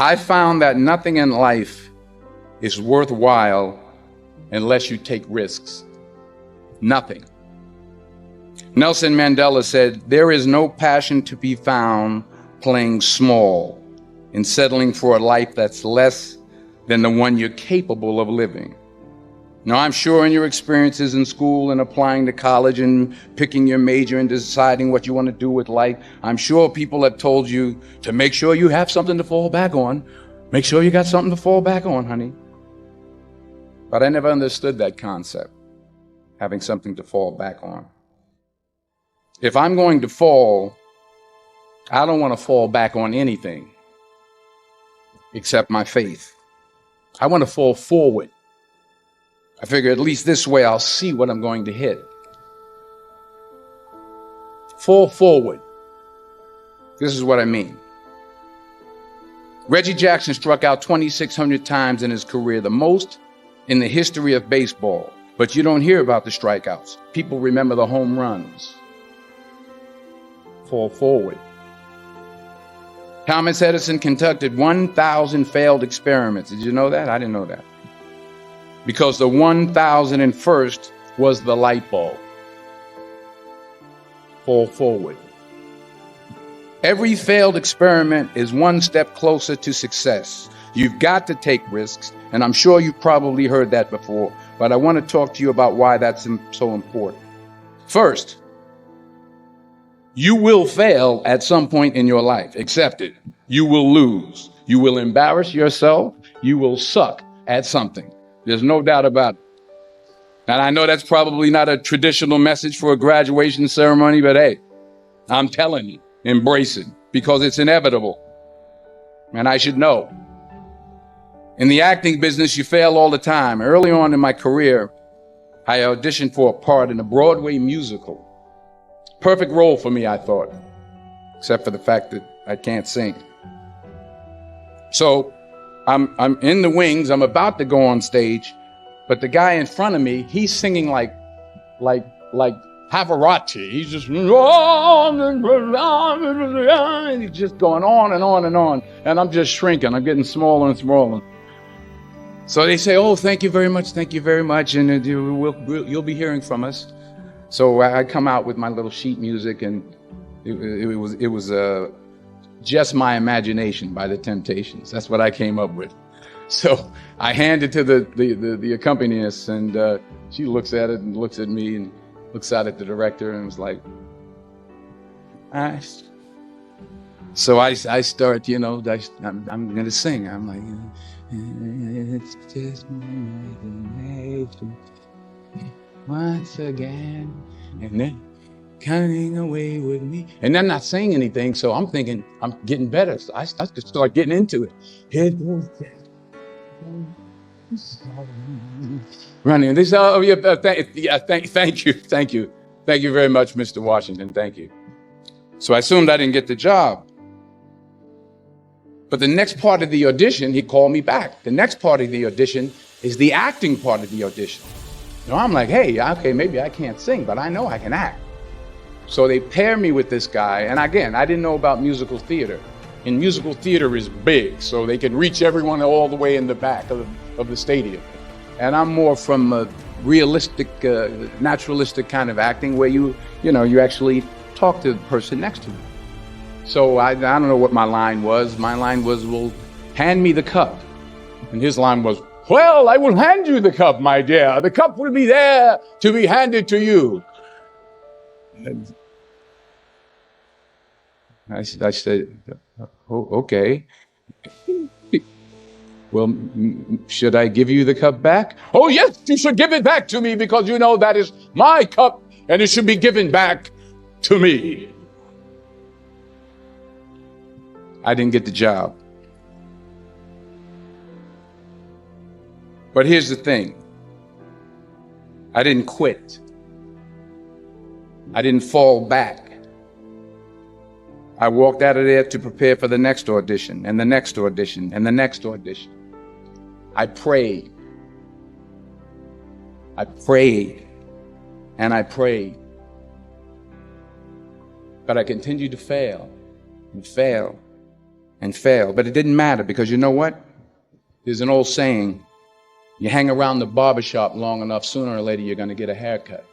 I found that nothing in life is worthwhile unless you take risks. Nothing. Nelson Mandela said, "There is no passion to be found playing small and settling for a life that's less than the one you're capable of living." Now, I'm sure in your experiences in school and applying to college and picking your major and deciding what you want to do with life, I'm sure people have told you to make sure you have something to fall back on. Make sure you got something to fall back on, honey. But I never understood that concept, having something to fall back on. If I'm going to fall, I don't want to fall back on anything except my faith. I want to fall forward. I figure at least this way I'll see what I'm going to hit. Fall forward. This is what I mean. Reggie Jackson struck out 2,600 times in his career, the most in the history of baseball. But you don't hear about the strikeouts. People remember the home runs. Fall forward. Thomas Edison conducted 1,000 failed experiments. Did you know that? I didn't know that. Because the 1,001st was the light bulb. Fall forward. Every failed experiment is one step closer to success. You've got to take risks, and I'm sure you've probably heard that before, but I want to talk to you about why that's so important. First, you will fail at some point in your life. Accept it. You will lose. You will embarrass yourself. You will suck at something. There's no doubt about it. And I know that's probably not a traditional message for a graduation ceremony, but hey, I'm telling you, embrace it because it's inevitable. And I should know. In the acting business, you fail all the time. Early on in my career, I auditioned for a part in a Broadway musical. Perfect role for me, I thought, except for the fact that I can't sing. So I'm in the wings. I'm about to go on stage, but the guy in front of me, he's singing like Pavarotti. He's just, and he's just going on and on and on. And I'm just shrinking. I'm getting smaller and smaller. So they say, "Oh, thank you very much. Thank you very much. And you'll be hearing from us." So I come out with my little sheet music, and it was Just My Imagination by the Temptations. That's what I came up with. So I hand it to the accompanist, and she looks at it and looks at me and looks out at the director and was like, "All right." So I start, I'm going to sing. I'm like, "It's just my imagination once again, and then coming away with me." And I'm not saying anything, so I'm thinking I'm getting better. So I just start getting into it. It was running. This, oh yeah, thank you very much, Mr. Washington. Thank you. So I assumed I didn't get the job. But the next part of the audition, he called me back. The next part of the audition is the acting part of the audition. I'm like, hey, okay, maybe I can't sing, but I know I can act. So they pair me with this guy. And again, I didn't know about musical theater. And musical theater is big, so they can reach everyone all the way in the back of the stadium. And I'm more from a realistic, naturalistic kind of acting where you actually talk to the person next to you. So I don't know what my line was. My line was, "Well, hand me the cup." And his line was, "Well, I will hand you the cup, my dear. The cup will be there to be handed to you." And I said, "Oh, okay. Well, should I give you the cup back?" "Oh, yes, you should give it back to me because you know that is my cup and it should be given back to me." I didn't get the job. But here's the thing. I didn't quit. I didn't fall back. I walked out of there to prepare for the next audition and the next audition and the next audition. I prayed. I prayed and I prayed. But I continued to fail and fail and fail. But it didn't matter because you know what? There's an old saying, you hang around the barbershop long enough, sooner or later you're going to get a haircut.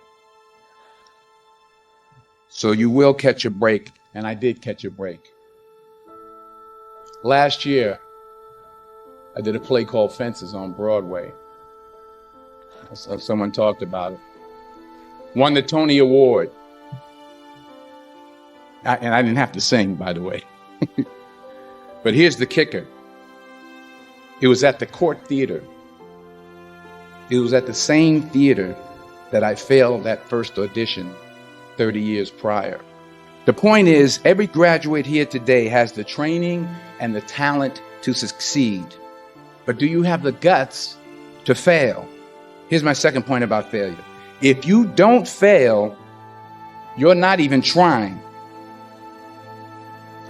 So you will catch a break, and I did catch a break. Last year, I did a play called Fences on Broadway. Someone talked about it. Won the Tony Award. And I didn't have to sing, by the way. But here's the kicker. It was at the Court Theater. It was at the same theater that I failed that first audition 30 years prior. The point is, every graduate here today has the training and the talent to succeed. But do you have the guts to fail? Here's my second point about failure. If you don't fail, you're not even trying.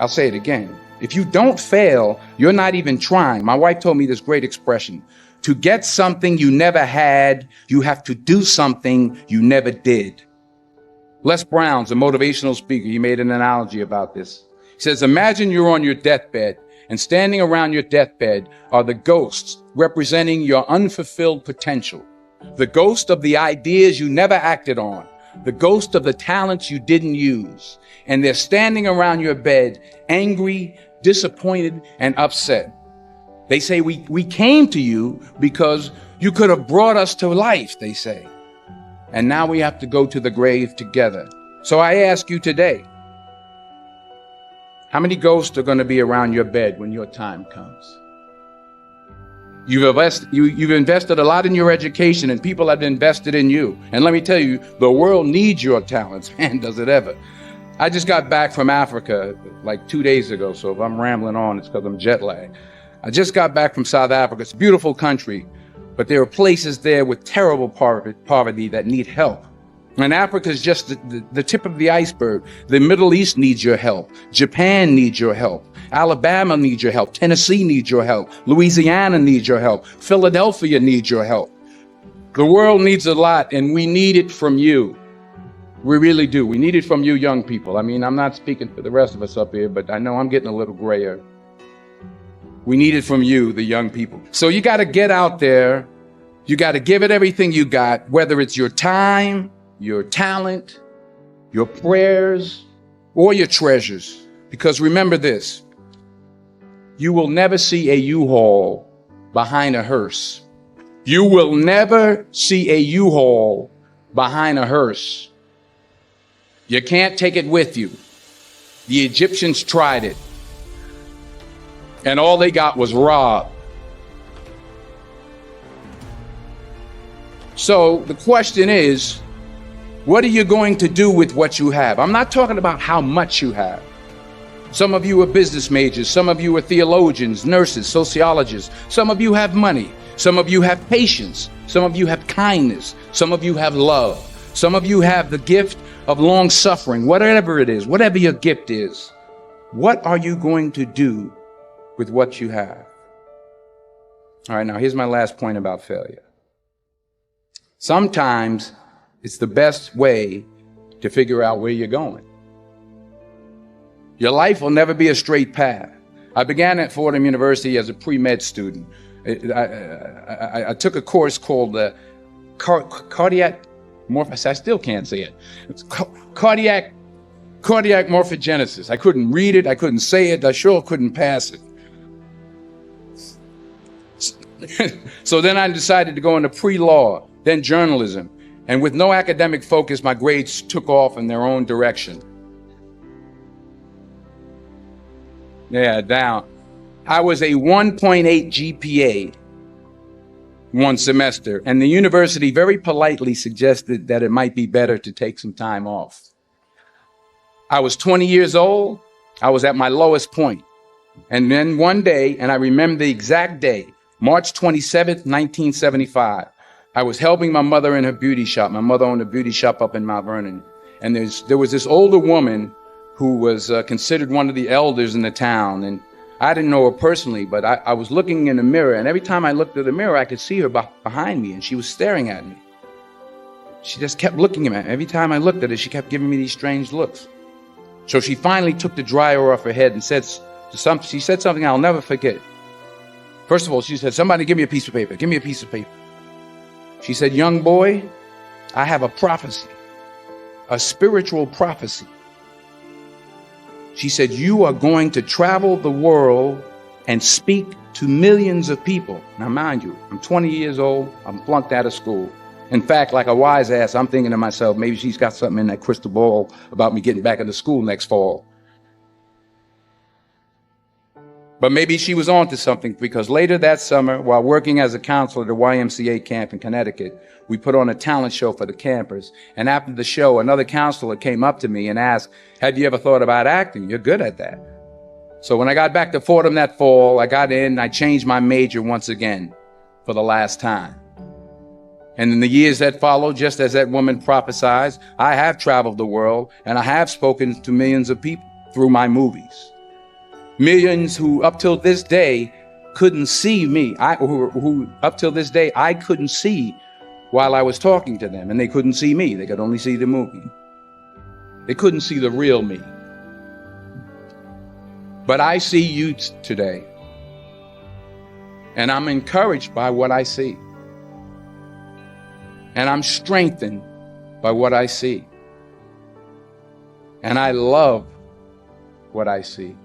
I'll say it again. If you don't fail, you're not even trying. My wife told me this great expression. To get something you never had, you have to do something you never did. Les Brown's a motivational speaker. He made an analogy about this. He says, imagine you're on your deathbed, and standing around your deathbed are the ghosts representing your unfulfilled potential. The ghost of the ideas you never acted on. The ghost of the talents you didn't use. And they're standing around your bed, angry, disappointed, and upset. They say, we came to you because you could have brought us to life, they say. And now we have to go to the grave together. So I ask you today, how many ghosts are going to be around your bed when your time comes? You've invested a lot in your education, and people have invested in you. And let me tell you, the world needs your talents. Man, does it ever. I just got back from Africa like 2 days ago, so if I'm rambling on, it's because I'm jet lagged. I just got back from South Africa. It's a beautiful country, but there are places there with terrible poverty that need help. And Africa is just the tip of the iceberg. The Middle East needs your help. Japan needs your help. Alabama needs your help. Tennessee needs your help. Louisiana needs your help. Philadelphia needs your help. The world needs a lot, and we need it from you. We really do. We need it from you young people. I mean, I'm not speaking for the rest of us up here, but I know I'm getting a little grayer. We need it from you, the young people. So you got to get out there. You got to give it everything you got, whether it's your time, your talent, your prayers, or your treasures. Because remember this, you will never see a U-Haul behind a hearse. You will never see a U-Haul behind a hearse. You can't take it with you. The Egyptians tried it, and all they got was robbed. So the question is, what are you going to do with what you have? I'm not talking about how much you have. Some of you are business majors. Some of you are theologians, nurses, sociologists. Some of you have money. Some of you have patience. Some of you have kindness. Some of you have love. Some of you have the gift of long suffering. Whatever it is, whatever your gift is, what are you going to do with what you have? All right, now here's my last point about failure. Sometimes it's the best way to figure out where you're going. Your life will never be a straight path. I began at Fordham University as a pre-med student. I took a course called cardiac morphogenesis. I still can't say it. It's cardiac morphogenesis. I couldn't read it. I couldn't say it. I sure couldn't pass it. So then I decided to go into pre-law, then journalism. And with no academic focus, my grades took off in their own direction. Yeah, down. I was a 1.8 GPA one semester, and the university very politely suggested that it might be better to take some time off. I was 20 years old. I was at my lowest point. And then one day, and I remember the exact day, March 27th, 1975, I was helping my mother in her beauty shop. My mother owned a beauty shop up in Mount Vernon. And there was this older woman who was considered one of the elders in the town. And I didn't know her personally, but I was looking in the mirror. And every time I looked at the mirror, I could see her behind me. And she was staring at me. She just kept looking at me. Every time I looked at her, she kept giving me these strange looks. So she finally took the dryer off her head and said She said something I'll never forget. First of all, she said, somebody give me a piece of paper. Give me a piece of paper. She said, young boy, I have a prophecy, a spiritual prophecy. She said, you are going to travel the world and speak to millions of people. Now, mind you, I'm 20 years old. I'm flunked out of school. In fact, like a wise ass, I'm thinking to myself, maybe she's got something in that crystal ball about me getting back into school next fall. But maybe she was onto something, because later that summer, while working as a counselor at a YMCA camp in Connecticut, we put on a talent show for the campers. And after the show, another counselor came up to me and asked, have you ever thought about acting? You're good at that. So when I got back to Fordham that fall, I got in and I changed my major once again for the last time. And in the years that followed, just as that woman prophesied, I have traveled the world and I have spoken to millions of people through my movies. Millions who up till this day couldn't see me, who up till this day I couldn't see while I was talking to them, and they couldn't see me. They could only see the movie. They couldn't see the real me. But I see you today, and I'm encouraged by what I see. And I'm strengthened by what I see. And I love what I see.